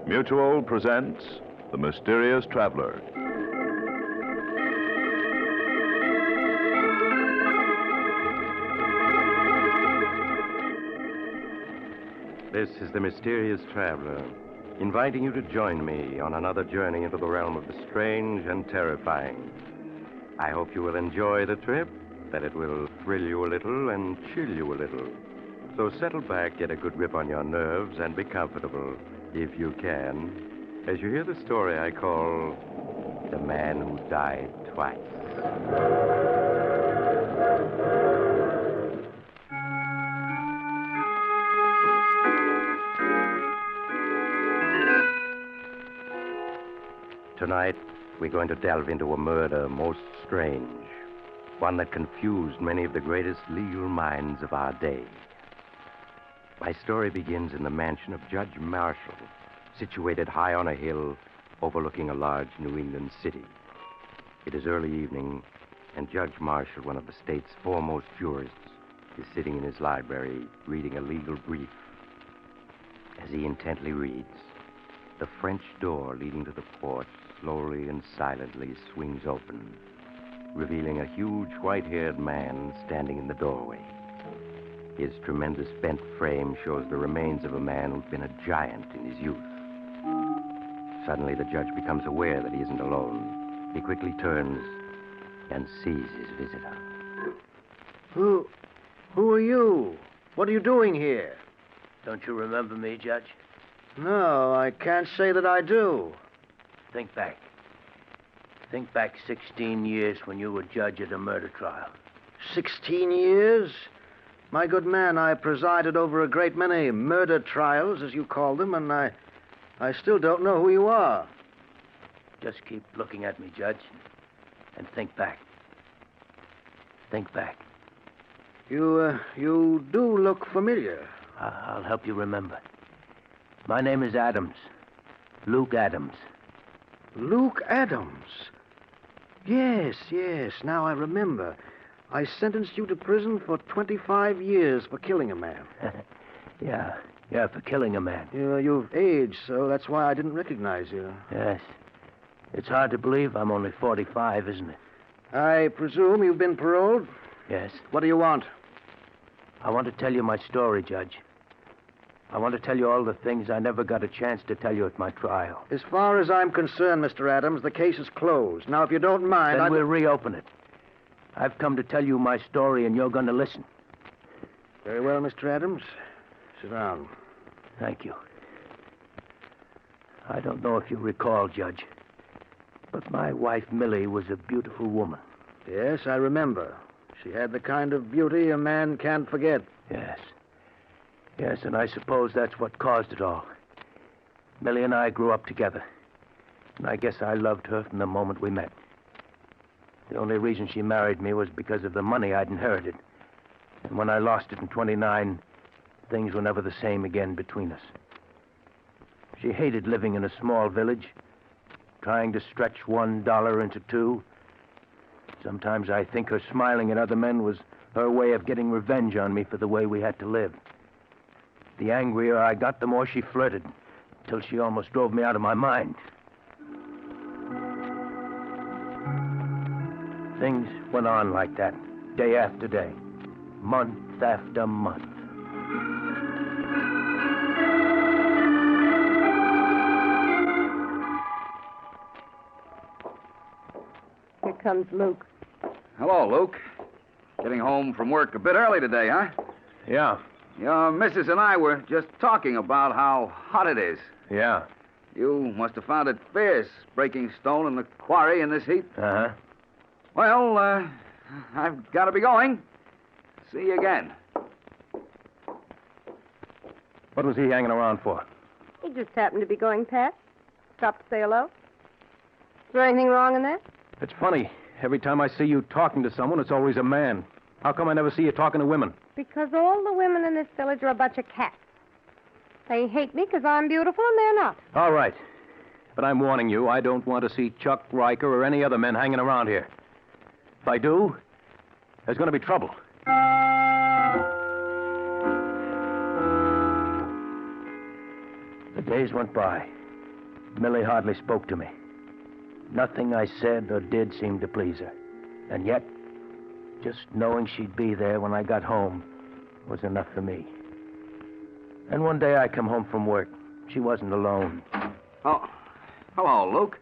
Mutual presents The Mysterious Traveler. This is The Mysterious Traveler, inviting you to join me on another journey into the realm of the strange and terrifying. I hope you will enjoy the trip, that it will thrill you a little and chill you a little. So settle back, get a good grip on your nerves, and be comfortable, if you can, as you hear the story I call The Man Who Died Twice. Tonight, we're going to delve into a murder most strange, one that confused many of the greatest legal minds of our day. My story begins in the mansion of Judge Marital, situated high on a hill overlooking a large New England city. It is early evening, and Judge Marital, one of the state's foremost jurists, is sitting in his library reading a legal brief. As he intently reads, the French door leading to the porch slowly and silently swings open, revealing a huge white-haired man standing in the doorway. His tremendous bent frame shows the remains of a man who'd been a giant in his youth. Suddenly, the judge becomes aware that he isn't alone. He quickly turns and sees his visitor. Who are you? What are you doing here? Don't you remember me, Judge? No, I can't say that I do. Think back. Think back 16 years when you were judge at a murder trial. 16 years? My good man, I presided over a great many murder trials, as you call them, and I still don't know who you are. Just keep looking at me, Judge, and think back. Think back. You do look familiar. I'll help you remember. My name is Adams. Luke Adams. Luke Adams. Yes, now I remember. I sentenced you to prison for 25 years for killing a man. Yeah, for killing a man. You've aged, so that's why I didn't recognize you. Yes. It's hard to believe I'm only 45, isn't it? I presume you've been paroled? Yes. What do you want? I want to tell you my story, Judge. I want to tell you all the things I never got a chance to tell you at my trial. As far as I'm concerned, Mr. Adams, the case is closed. Now, if you don't mind, Then we'll reopen it. I've come to tell you my story, and you're going to listen. Very well, Mr. Adams. Sit down. Thank you. I don't know if you recall, Judge, but my wife, Millie, was a beautiful woman. Yes, I remember. She had the kind of beauty a man can't forget. Yes, and I suppose that's what caused it all. Millie and I grew up together, and I guess I loved her from the moment we met. The only reason she married me was because of the money I'd inherited. And when I lost it in 29, things were never the same again between us. She hated living in a small village, trying to stretch $1 into $2. Sometimes I think her smiling at other men was her way of getting revenge on me for the way we had to live. The angrier I got, the more she flirted, till she almost drove me out of my mind. Things went on like that, day after day, month after month. Here comes Luke. Hello, Luke. Getting home from work a bit early today, huh? Yeah. Your missus and I were just talking about how hot it is. Yeah. You must have found it fierce, breaking stone in the quarry in this heat. Uh-huh. Well, I've got to be going. See you again. What was he hanging around for? He just happened to be going past. Stopped to say hello. Is there anything wrong in that? It's funny. Every time I see you talking to someone, it's always a man. How come I never see you talking to women? Because all the women in this village are a bunch of cats. They hate me because I'm beautiful and they're not. All right. But I'm warning you, I don't want to see Chuck, Riker, or any other men hanging around here. If I do, there's going to be trouble. The days went by. Millie hardly spoke to me. Nothing I said or did seemed to please her. And yet, just knowing she'd be there when I got home was enough for me. And one day I come home from work. She wasn't alone. Oh, hello, Luke.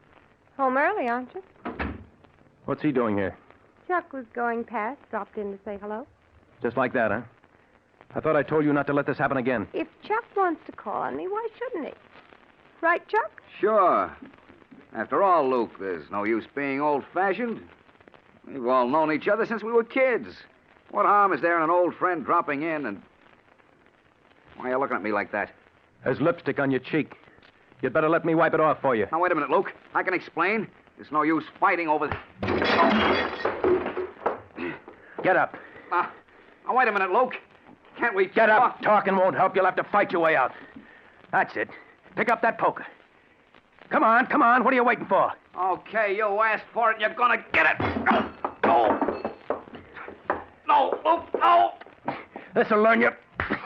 Home early, aren't you? What's he doing here? Chuck was going past, dropped in to say hello. Just like that, huh? I thought I told you not to let this happen again. If Chuck wants to call on me, why shouldn't he? Right, Chuck? Sure. After all, Luke, there's no use being old-fashioned. We've all known each other since we were kids. What harm is there in an old friend dropping in and... Why are you looking at me like that? There's lipstick on your cheek. You'd better let me wipe it off for you. Now, wait a minute, Luke. I can explain. There's no use fighting over... Get up. Now, wait a minute, Luke. Can't we... Get up. Talking won't help. You'll have to fight your way out. That's it. Pick up that poker. Come on, come on. What are you waiting for? Okay, you asked for it, and you're gonna get it. No. No, Luke, no. This'll learn you.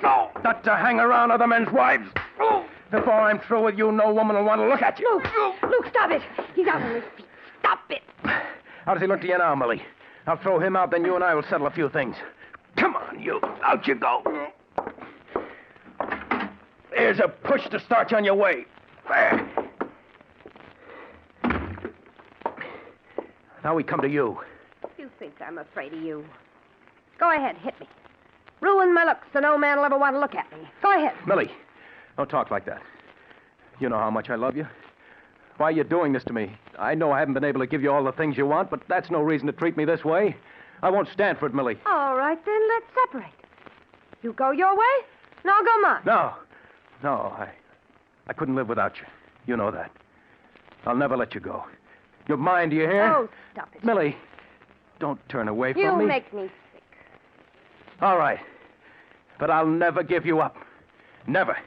No. Not to hang around other men's wives. No. Before I'm through with you, no woman will want to look at you. Luke, stop it. He's out on his feet. Stop it. How does he look to you now, Millie? I'll throw him out, then you and I will settle a few things. Come on, you. Out you go. Here's a push to start you on your way. There. Now we come to you. You think I'm afraid of you. Go ahead, hit me. Ruin my looks so no man will ever want to look at me. Go ahead. Millie, don't talk like that. You know how much I love you. Why are you doing this to me? I know I haven't been able to give you all the things you want, but that's no reason to treat me this way. I won't stand for it, Millie. All right, then, let's separate. You go your way, and I'll go mine. No, I couldn't live without you. You know that. I'll never let you go. You're mine, do you hear? Oh, stop it. Millie, don't turn away from me. You make me sick. All right. But I'll never give you up. Never.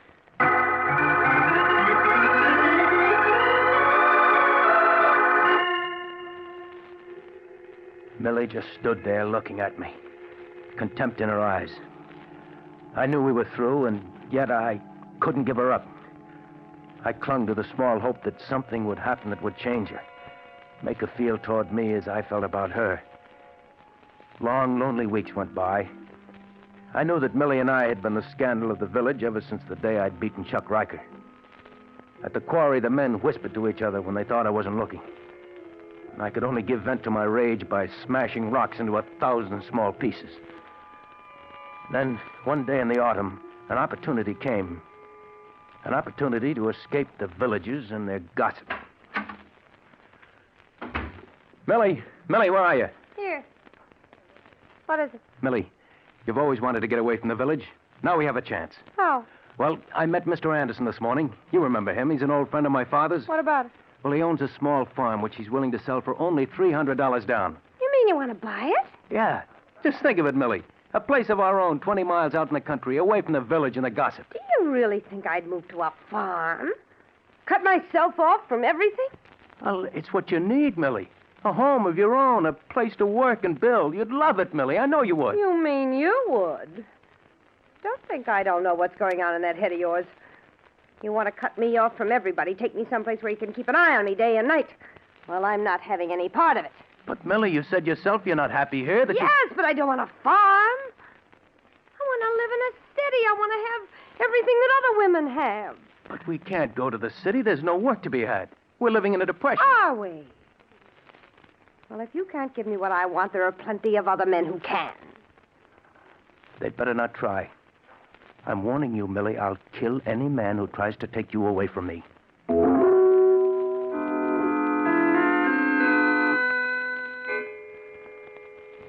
Millie just stood there looking at me, contempt in her eyes. I knew we were through, and yet I couldn't give her up. I clung to the small hope that something would happen that would change her, make her feel toward me as I felt about her. Long, lonely weeks went by. I knew that Millie and I had been the scandal of the village ever since the day I'd beaten Chuck Riker. At the quarry, the men whispered to each other when they thought I wasn't looking. And I could only give vent to my rage by smashing rocks into 1,000 small pieces. Then, one day in the autumn, an opportunity came. An opportunity to escape the villagers and their gossip. Millie, where are you? Here. What is it? Millie, you've always wanted to get away from the village. Now we have a chance. How? Well, I met Mr. Anderson this morning. You remember him. He's an old friend of my father's. What about it? Well, he owns a small farm which he's willing to sell for only $300 down. You mean you want to buy it? Yeah. Just think of it, Millie. A place of our own, 20 miles out in the country, away from the village and the gossip. Do you really think I'd move to a farm? Cut myself off from everything? Well, it's what you need, Millie. A home of your own, a place to work and build. You'd love it, Millie. I know you would. You mean you would? Don't think I don't know what's going on in that head of yours. You want to cut me off from everybody, take me someplace where you can keep an eye on me day and night. Well, I'm not having any part of it. But, Millie, you said yourself you're not happy here. Yes, but I don't want a farm. I want to live in a city. I want to have everything that other women have. But we can't go to the city. There's no work to be had. We're living in a depression. Are we? Well, if you can't give me what I want, there are plenty of other men who can. They'd better not try. I'm warning you, Millie, I'll kill any man who tries to take you away from me.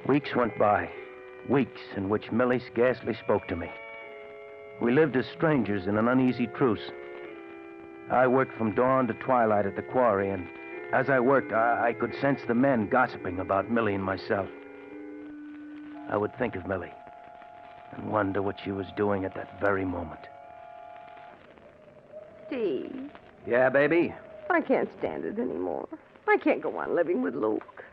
Weeks went by. Weeks in which Millie scarcely spoke to me. We lived as strangers in an uneasy truce. I worked from dawn to twilight at the quarry, and as I worked, I could sense the men gossiping about Millie and myself. I would think of Millie and wonder what she was doing at that very moment. Steve, Yeah, baby? I can't stand it anymore. I can't go on living with Luke.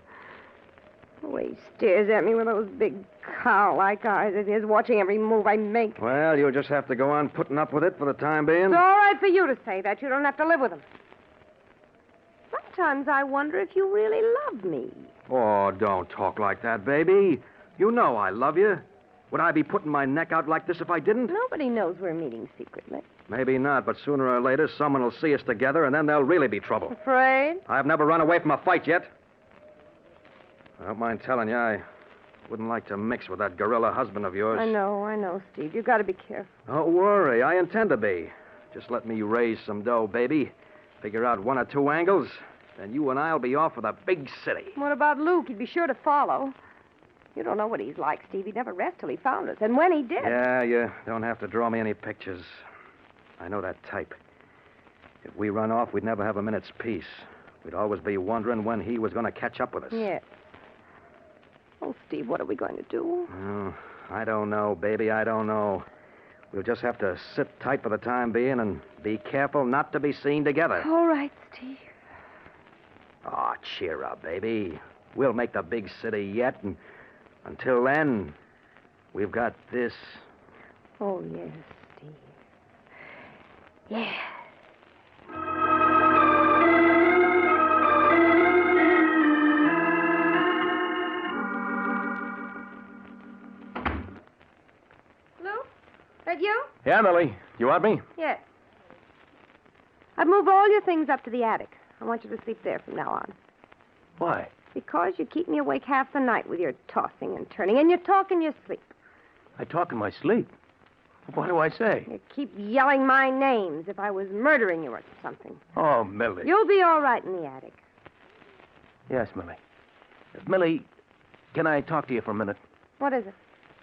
The way he stares at me with those big cow-like eyes of his, watching every move I make. Well, you'll just have to go on putting up with it for the time being. It's all right for you to say that. You don't have to live with him. Sometimes I wonder if you really love me. Oh, don't talk like that, baby. You know I love you. Would I be putting my neck out like this if I didn't? Nobody knows we're meeting secretly. Maybe not, but sooner or later someone will see us together, and then there'll really be trouble. Afraid? I've never run away from a fight yet. I don't mind telling you, I wouldn't like to mix with that gorilla husband of yours. I know, Steve. You've got to be careful. Don't worry, I intend to be. Just let me raise some dough, baby. Figure out one or two angles, then you and I'll be off for the big city. What about Luke? He'd be sure to follow. You don't know what he's like, Steve. He'd never rest till he found us. And when he did... Yeah, you don't have to draw me any pictures. I know that type. If we run off, we'd never have a minute's peace. We'd always be wondering when he was going to catch up with us. Yes. Oh, Steve, what are we going to do? Oh, I don't know, baby. I don't know. We'll just have to sit tight for the time being and be careful not to be seen together. All right, Steve. Oh, cheer up, baby. We'll make the big city yet, and until then, we've got this. Oh, yes, Steve. Yes. Luke? That you? Yeah, Millie. You want me? Yes. I've moved all your things up to the attic. I want you to sleep there from now on. Why? Because you keep me awake half the night with your tossing and turning, and you talk in your sleep. I talk in my sleep. What do I say? You keep yelling my names if I was murdering you or something. Oh, Millie. You'll be all right in the attic. Yes, Millie. Millie, can I talk to you for a minute? What is it?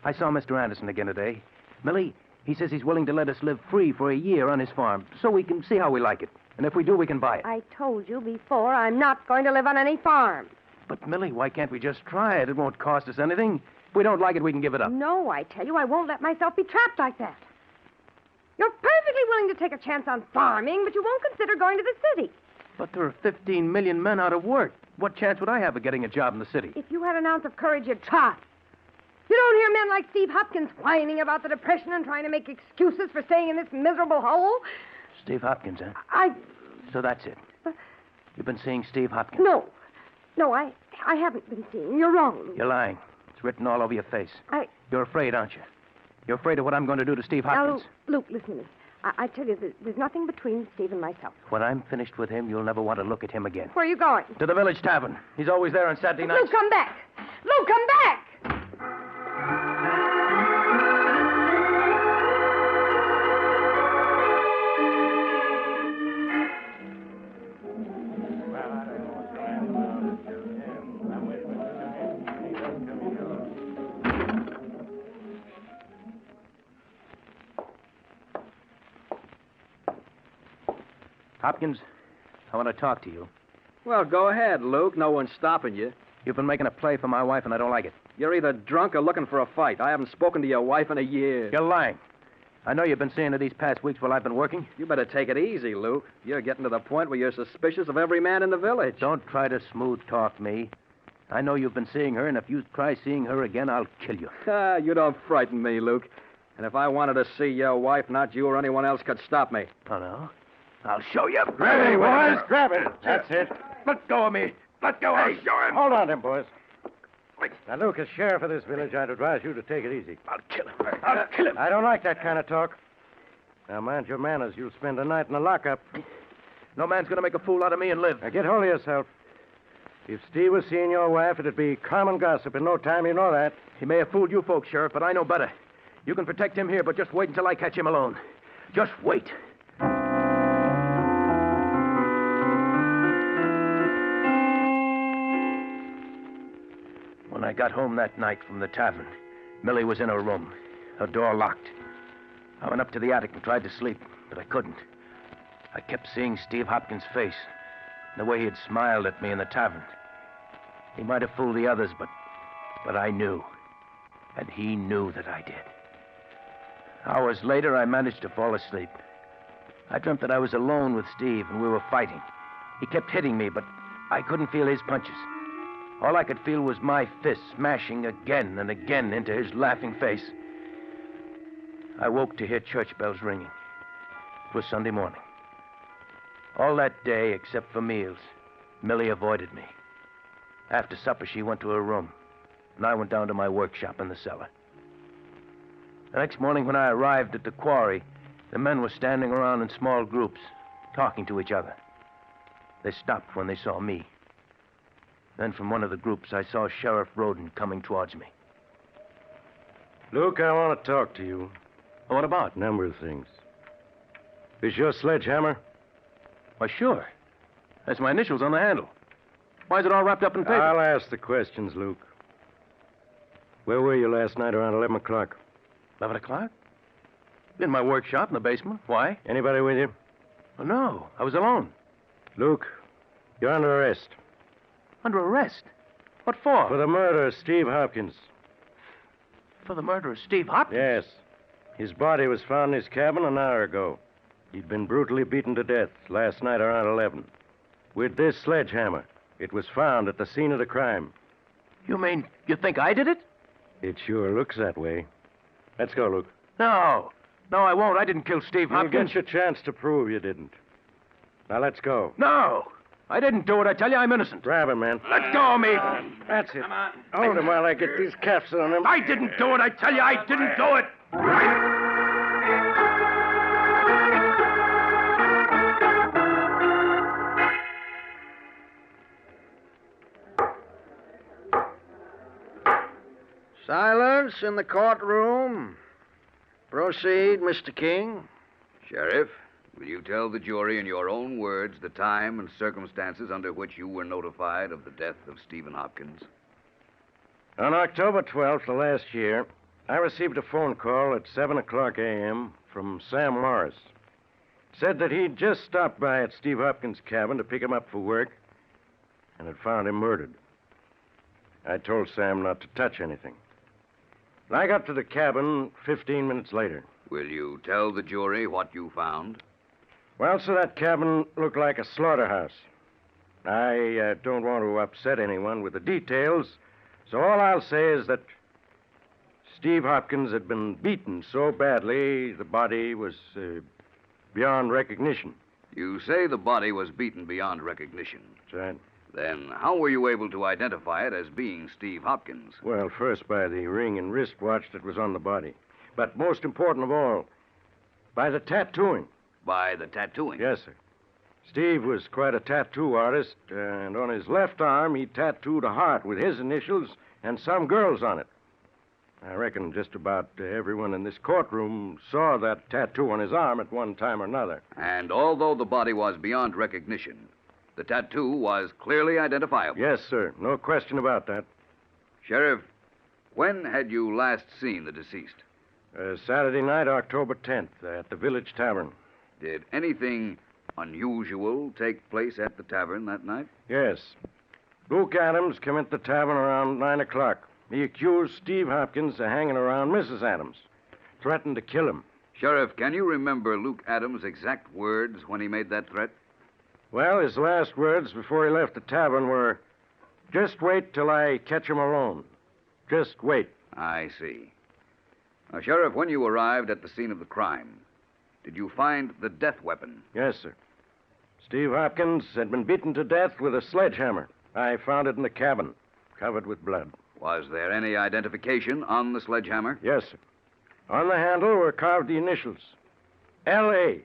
I saw Mr. Anderson again today. Millie, he says he's willing to let us live free for a year on his farm so we can see how we like it. And if we do, we can buy it. I told you before I'm not going to live on any farm. But, Millie, why can't we just try it? It won't cost us anything. If we don't like it, we can give it up. No, I tell you, I won't let myself be trapped like that. You're perfectly willing to take a chance on farming, but you won't consider going to the city. But there are 15 million men out of work. What chance would I have of getting a job in the city? If you had an ounce of courage, you'd try. You don't hear men like Steve Hopkins whining about the Depression and trying to make excuses for staying in this miserable hole. Steve Hopkins, huh? So that's it. You've been seeing Steve Hopkins? No, I haven't been seeing. You're wrong, Luke. You're lying. It's written all over your face. You're afraid, aren't you? You're afraid of what I'm going to do to Steve Hopkins. Now, Luke, listen to me. I tell you, there's nothing between Steve and myself. When I'm finished with him, you'll never want to look at him again. Where are you going? To the village tavern. He's always there on Saturday nights. Luke, come back! Luke, come back! Hopkins, I want to talk to you. Well, go ahead, Luke. No one's stopping you. You've been making a play for my wife, and I don't like it. You're either drunk or looking for a fight. I haven't spoken to your wife in a year. You're lying. I know you've been seeing her these past weeks while I've been working. You better take it easy, Luke. You're getting to the point where you're suspicious of every man in the village. Don't try to smooth talk me. I know you've been seeing her, and if you try seeing her again, I'll kill you. You don't frighten me, Luke. And if I wanted to see your wife, not you or anyone else could stop me. Oh, no? I'll show you. Grab it, boys. Grab it. That's it. Let go of me. Let go of me. Show him. Hold on, them boys. Now, Luke, as sheriff of this village, I'd advise you to take it easy. I'll kill him. I'll kill him. I don't like that kind of talk. Now, mind your manners. You'll spend the night in the lockup. No man's going to make a fool out of me and live. Now, get hold of yourself. If Steve was seeing your wife, it'd be common gossip in no time. You know that. He may have fooled you folks, Sheriff, but I know better. You can protect him here, but just wait until I catch him alone. Just wait. When I got home that night from the tavern, Millie was in her room, her door locked. I went up to the attic and tried to sleep, but I couldn't. I kept seeing Steve Hopkins' face, the way he had smiled at me in the tavern. He might have fooled the others, but I knew. And he knew that I did. Hours later, I managed to fall asleep. I dreamt that I was alone with Steve and we were fighting. He kept hitting me, but I couldn't feel his punches. All I could feel was my fists smashing again and again into his laughing face. I woke to hear church bells ringing. It was Sunday morning. All that day, except for meals, Millie avoided me. After supper, she went to her room, and I went down to my workshop in the cellar. The next morning, when I arrived at the quarry, the men were standing around in small groups, talking to each other. They stopped when they saw me. Then from one of the groups, I saw Sheriff Roden coming towards me. Luke, I want to talk to you. What about? A number of things. Is your sledgehammer? Why, sure. That's my initials on the handle. Why is it all wrapped up in paper? I'll ask the questions, Luke. Where were you last night around 11 o'clock? 11 o'clock? In my workshop in the basement. Why? Anybody with you? Oh, no. I was alone. Luke, you're under arrest. Under arrest? What for? For the murder of Steve Hopkins. For the murder of Steve Hopkins? Yes. His body was found in his cabin an hour ago. He'd been brutally beaten to death last night around 11. With this sledgehammer. It was found at the scene of the crime. You mean you think I did it? It sure looks that way. Let's go, Luke. No. No, I won't. I didn't kill Steve Hopkins. You'll get your chance to prove you didn't. Now, let's go. No. I didn't do it. I tell you, I'm innocent. Grab him, man. Let go of me. That's it. Come on. Hold him while I get these cuffs on him. I didn't do it. I tell you, I didn't do it. Silence in the courtroom. Proceed, Mr. King. Sheriff, will you tell the jury in your own words the time and circumstances under which you were notified of the death of Stephen Hopkins? On October 12th of last year, I received a phone call at 7 o'clock a.m. from Sam Morris. Said that he'd just stopped by at Steve Hopkins' cabin to pick him up for work and had found him murdered. I told Sam not to touch anything. I got to the cabin 15 minutes later. Will you tell the jury what you found? Well, sir, that cabin looked like a slaughterhouse. I don't want to upset anyone with the details, so all I'll say is that Steve Hopkins had been beaten so badly the body was beyond recognition. You say the body was beaten beyond recognition. That's right. Then how were you able to identify it as being Steve Hopkins? Well, first by the ring and wristwatch that was on the body. But most important of all, by the tattooing. By the tattooing? Yes, sir. Steve was quite a tattoo artist, and on his left arm he tattooed a heart with his initials and some girls on it. I reckon just about everyone in this courtroom saw that tattoo on his arm at one time or another. And although the body was beyond recognition, the tattoo was clearly identifiable. Yes, sir. No question about that. Sheriff, when had you last seen the deceased? Saturday night, October 10th, at the Village Tavern. Did anything unusual take place at the tavern that night? Yes. Luke Adams came into the tavern around 9 o'clock. He accused Steve Hopkins of hanging around Mrs. Adams, threatened to kill him. Sheriff, can you remember Luke Adams' exact words when he made that threat? Well, his last words before he left the tavern were, "Just wait till I catch him alone. Just wait." I see. Now, Sheriff, when you arrived at the scene of the crime, did you find the death weapon? Yes, sir. Steve Hopkins had been beaten to death with a sledgehammer. I found it in the cabin, covered with blood. Was there any identification on the sledgehammer? Yes, sir. On the handle were carved the initials, L.A.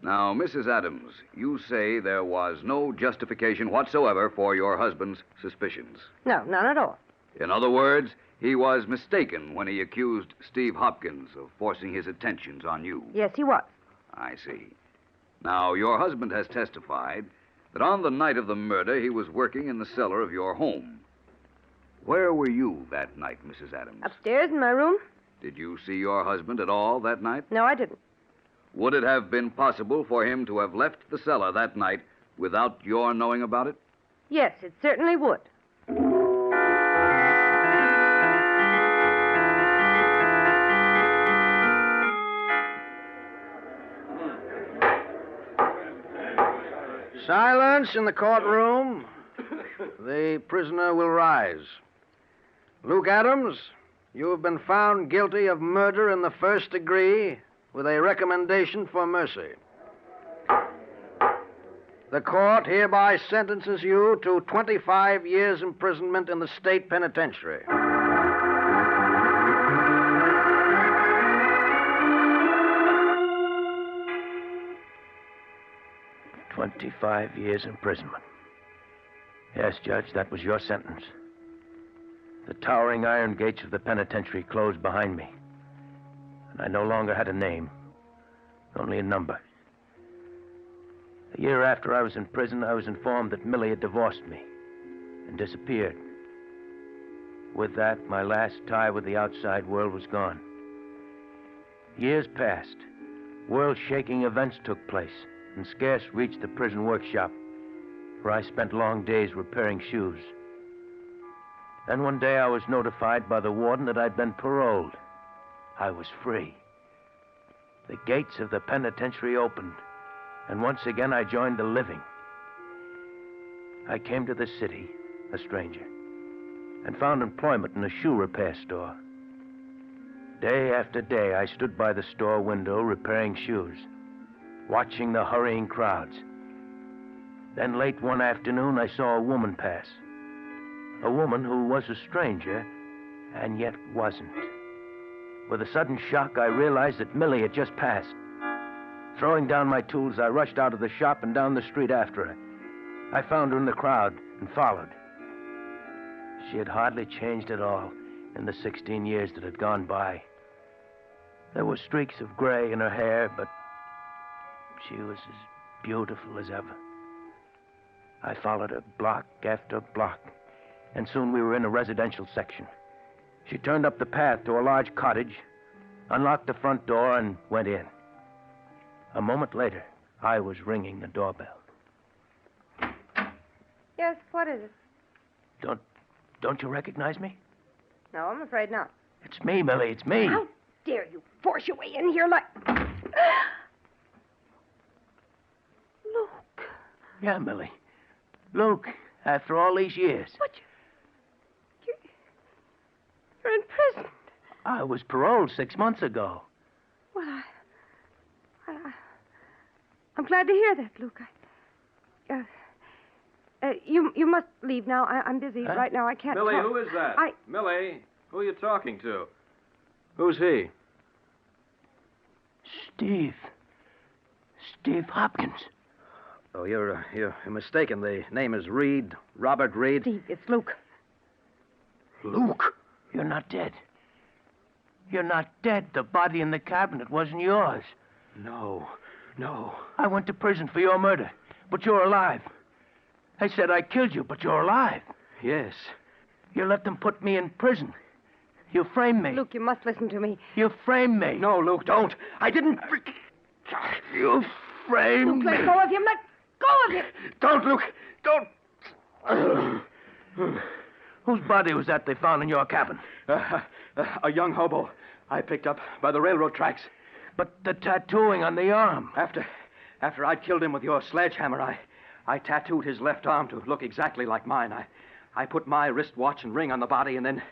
Now, Mrs. Adams, you say there was no justification whatsoever for your husband's suspicions. No, none at all. In other words, he was mistaken when he accused Steve Hopkins of forcing his attentions on you. Yes, he was. I see. Now, your husband has testified that on the night of the murder, he was working in the cellar of your home. Where were you that night, Mrs. Adams? Upstairs in my room? Did you see your husband at all that night? No, I didn't. Would it have been possible for him to have left the cellar that night without your knowing about it? Yes, it certainly would. Silence in the courtroom. The prisoner will rise. Luke Adams, You have been found guilty of murder in the first degree with a recommendation for mercy. The court hereby sentences you to 25 years imprisonment in the state penitentiary. 25 years imprisonment. Yes, Judge, that was your sentence. The towering iron gates of the penitentiary closed behind me. And I no longer had a name, only a number. A year after I was in prison, I was informed that Millie had divorced me and disappeared. With that, my last tie with the outside world was gone. Years passed. World-shaking events took place and scarce reached the prison workshop, where I spent long days repairing shoes. Then one day I was notified by the warden that I'd been paroled. I was free. The gates of the penitentiary opened, and once again I joined the living. I came to the city, a stranger, and found employment in a shoe repair store. Day after day, I stood by the store window repairing shoes, watching the hurrying crowds. Then late one afternoon, I saw a woman pass. A woman who was a stranger, and yet wasn't. With a sudden shock, I realized that Millie had just passed. Throwing down my tools, I rushed out of the shop and down the street after her. I found her in the crowd and followed. She had hardly changed at all in the 16 years that had gone by. There were streaks of gray in her hair, but she was as beautiful as ever. I followed her block after block, and soon we were in a residential section. She turned up the path to a large cottage, unlocked the front door, and went in. A moment later, I was ringing the doorbell. Yes, what is it? Don't you recognize me? No, I'm afraid not. It's me, Millie, it's me. How dare you force your way in here like... Luke. Yeah, Millie. Luke, after all these years. But you're in prison. I was paroled 6 months ago. Well, I'm glad to hear that, Luke. You must leave now. I'm busy right now. I can't Millie, talk. who is that? Millie, who are you talking to? Who's he? Steve Hopkins. Oh, you're mistaken. The name is Reed, Robert Reed. Steve, it's Luke. Luke? You're not dead. You're not dead. The body in the cabinet wasn't yours. No. I went to prison for your murder, but you're alive. They said I killed you, but you're alive. Yes. You let them put me in prison. You framed me. Luke, you must listen to me. You framed me. No, Luke, don't. I didn't... You framed Luke, me. let go of him. Let go of him. Don't, Luke. Don't. Whose body was that they found in your cabin? A young hobo I picked up by the railroad tracks. But the tattooing on the arm. After I'd killed him with your sledgehammer, I tattooed his left arm to look exactly like mine. I put my wristwatch and ring on the body and then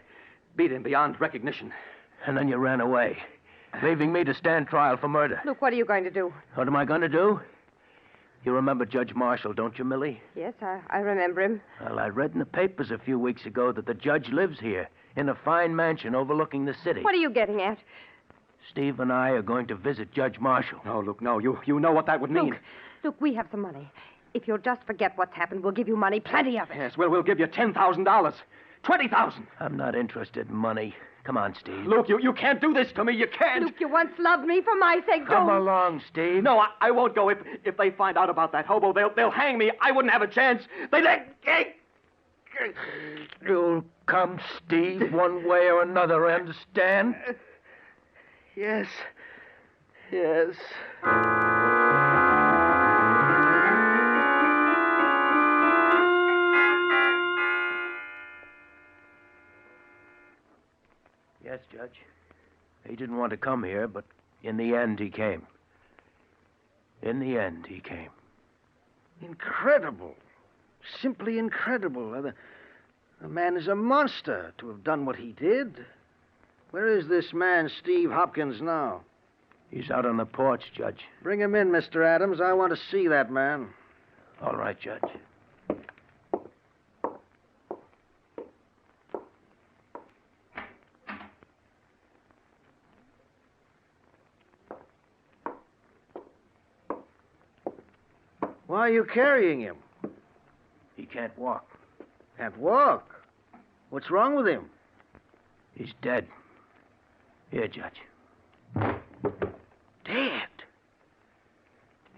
beat him beyond recognition. And then you ran away, leaving me to stand trial for murder. Luke, what are you going to do? What am I going to do? You remember Judge Marshall, don't you, Millie? Yes, I remember him. Well, I read in the papers a few weeks ago that the judge lives here in a fine mansion overlooking the city. What are you getting at? Steve and I are going to visit Judge Marshall. No, Luke, no. You know what that would mean. Luke, we have some money. If you'll just forget what's happened, we'll give you money, plenty of it. Yes, we'll give you $10,000. 20,000. I'm not interested in money. Come on, Steve. Luke, you can't do this to me. You can't. Luke, you once loved me for my sake. Come Don't. along, Steve. No, I won't go. If they find out about that hobo, they'll hang me. I wouldn't have a chance. You'll come, Steve, one way or another, understand? Yes. Yes, Judge. He didn't want to come here, but in the end, he came. Incredible. Simply incredible. The man is a monster to have done what he did. Where is this man, Steve Hopkins, now? He's out on the porch, Judge. Bring him in, Mr. Adams. I want to see that man. All right, Judge. Why are you carrying him? He can't walk. Can't walk? What's wrong with him? He's dead. Here, Judge. Dead?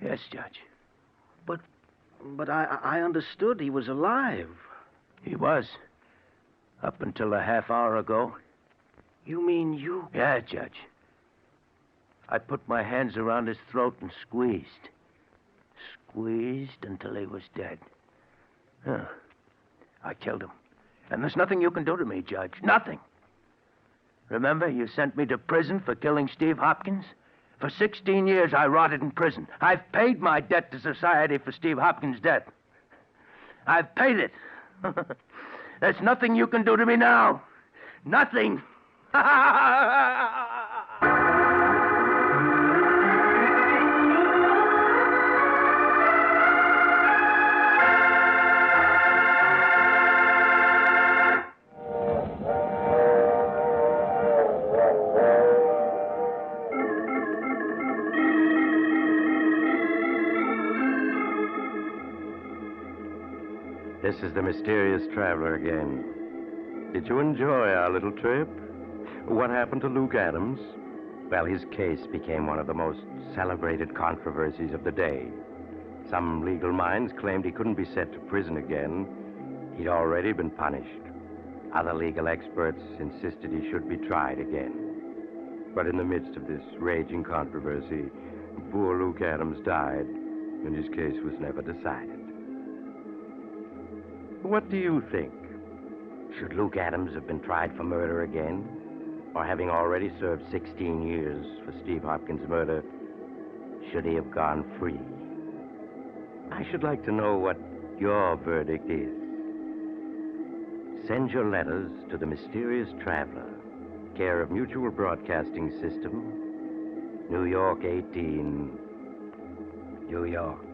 Yes, Judge. But I understood he was alive. He was. Up until a half hour ago. You mean you... Yeah, Judge. I put my hands around his throat and squeezed. Squeezed until he was dead. Huh. I killed him. And there's nothing you can do to me, Judge. Nothing. Remember, you sent me to prison for killing Steve Hopkins? For 16 years, I rotted in prison. I've paid my debt to society for Steve Hopkins' death. I've paid it. There's nothing you can do to me now. Nothing. This is the mysterious traveler again. Did you enjoy our little trip? What happened to Luke Adams? Well, his case became one of the most celebrated controversies of the day. Some legal minds claimed he couldn't be sent to prison again. He'd already been punished. Other legal experts insisted he should be tried again. But in the midst of this raging controversy, poor Luke Adams died, and his case was never decided. What do you think? Should Luke Adams have been tried for murder again? Or having already served 16 years for Steve Hopkins' murder, should he have gone free? I should like to know what your verdict is. Send your letters to the Mysterious Traveler, care of Mutual Broadcasting System, New York 18, New York.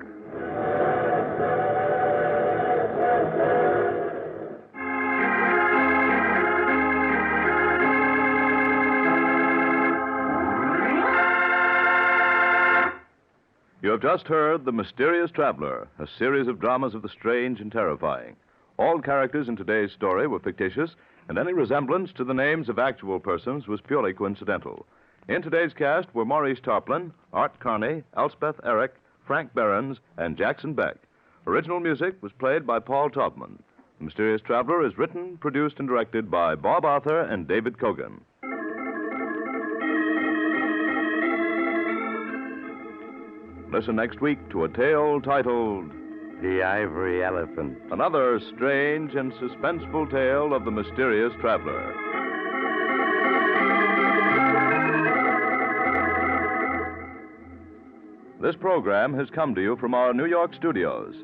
You have just heard The Mysterious Traveler, a series of dramas of the strange and terrifying. All characters in today's story were fictitious, and any resemblance to the names of actual persons was purely coincidental. In today's cast were Maurice Tarplin, Art Carney, Elspeth Eric, Frank Behrens, and Jackson Beck. Original music was played by Paul Taubman. The Mysterious Traveler is written, produced, and directed by Bob Arthur and David Kogan. Listen next week to a tale titled The Ivory Elephant. Another Strange and Suspenseful Tale of the Mysterious Traveler. This program has come to you from our New York studios.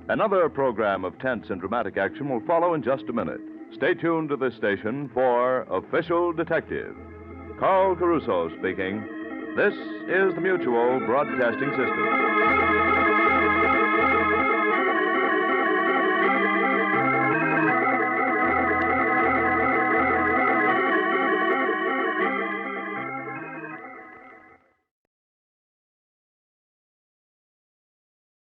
Another program of tense and dramatic action will follow in just a minute. Stay tuned to this station for Official Detective. Carl Caruso speaking. This is the Mutual Broadcasting System.